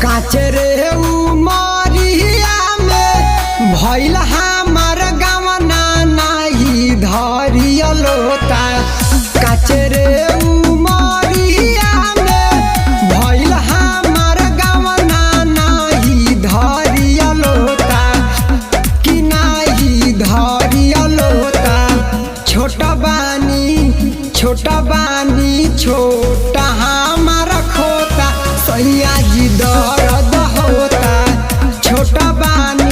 काचरे उमरिया में भइल हमार गवना नाही धरियलोता। काचरे उमरिया में भइल हमार गवना नाही धरियलोता कि नाही धरियलोता। छोटा बानी छोटा हमारा खोता सैया जी दर्द होता। छोटा बानी